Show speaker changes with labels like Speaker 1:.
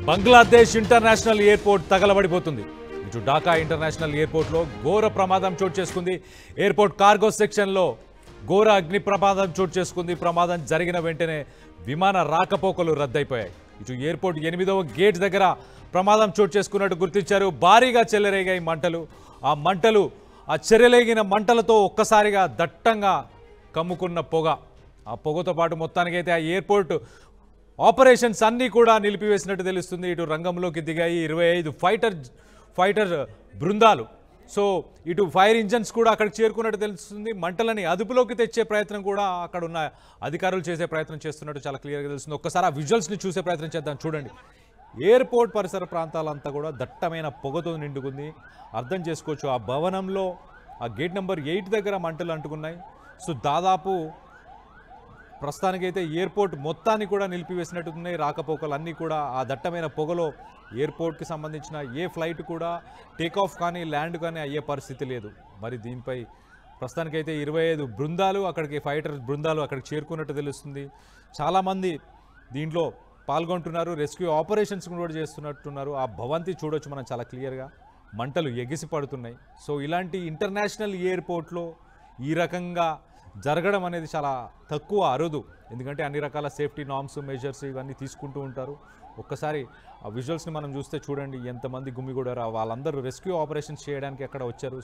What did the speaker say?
Speaker 1: Bangladesh international airport తగలబడిపోతుంది. ఇటు Dhaka international ఎయిర్పోర్ట్లో ఘోర ప్రమాదం చోటు చేసుకుంది. ఎయిర్పోర్ట్ కార్గో సెక్షన్లో ఘోర అగ్ని ప్రమాదం చోటు చేసుకుంది. ప్రమాదం జరిగిన వెంటనే విమాన రాకపోకలు రద్దయిపోయాయి. ఇటు ఎయిర్పోర్ట్ 8వ గేట్ దగ్గర ప్రమాదం చోటు చేసుకున్నట్టు గుర్తించారు. భారీగా చెలరేగాయి మంటలు. ఆ చెరలేగిన మంటలతో ఒక్కసారిగా దట్టంగా కమ్ముకున్న పొగ. ఆ పొగతో పాటు మొత్తానికైతే ఆ ఎయిర్పోర్ట్ ఆపరేషన్స్ అన్నీ కూడా నిలిపివేసినట్టు తెలుస్తుంది. ఇటు రంగంలోకి దిగాయి 25 ఫైటర్ బృందాలు. సో ఇటు ఫైర్ ఇంజన్స్ కూడా అక్కడికి చేరుకున్నట్టు తెలుస్తుంది. మంటలని అదుపులోకి తెచ్చే ప్రయత్నం కూడా అక్కడ ఉన్న అధికారులు చేసే ప్రయత్నం చేస్తున్నట్టు చాలా క్లియర్గా తెలుస్తుంది. ఒక్కసారి ఆ విజువల్స్ని చూసే ప్రయత్నం చేద్దాం. చూడండి, ఎయిర్పోర్ట్ పరిసర ప్రాంతాలంతా కూడా దట్టమైన పొగతో నిండుకుంది. అర్థం చేసుకోవచ్చు. ఆ భవనంలో ఆ గేట్ నెంబర్ 8 దగ్గర మంటలు అంటుకున్నాయి. సో దాదాపు ప్రస్తుతానికైతే ఎయిర్పోర్ట్ మొత్తాన్ని కూడా నిలిపివేసినట్టున్నాయి. రాకపోకలు అన్నీ కూడా ఆ దట్టమైన పొగలో ఎయిర్పోర్ట్కి సంబంధించిన ఏ ఫ్లైట్ కూడా టేకాఫ్ కానీ ల్యాండ్ కానీ అయ్యే పరిస్థితి లేదు. మరి దీనిపై ప్రస్తుతానికైతే 25 బృందాలు అక్కడికి ఫైటర్ బృందాలు అక్కడికి చేరుకున్నట్టు తెలుస్తుంది. చాలామంది దీంట్లో పాల్గొంటున్నారు. రెస్క్యూ ఆపరేషన్స్ కూడా చేస్తున్నట్టున్నారు. ఆ భవంతి చూడొచ్చు మనం చాలా క్లియర్గా. మంటలు ఎగిసి పడుతున్నాయి. సో ఇలాంటి ఇంటర్నేషనల్ ఎయిర్పోర్ట్లో ఈ రకంగా జరగడం అనేది చాలా తక్కువ, అరుదు. ఎందుకంటే అన్ని రకాల సేఫ్టీ నార్మ్స్ మెజర్స్ ఇవన్నీ తీసుకుంటూ ఉంటారు. ఒక్కసారి ఆ విజువల్స్ని మనం చూస్తే చూడండి, ఎంతమంది గుమిగూడారు. వాళ్ళందరూ రెస్క్యూ ఆపరేషన్స్ చేయడానికి అక్కడ వచ్చారు.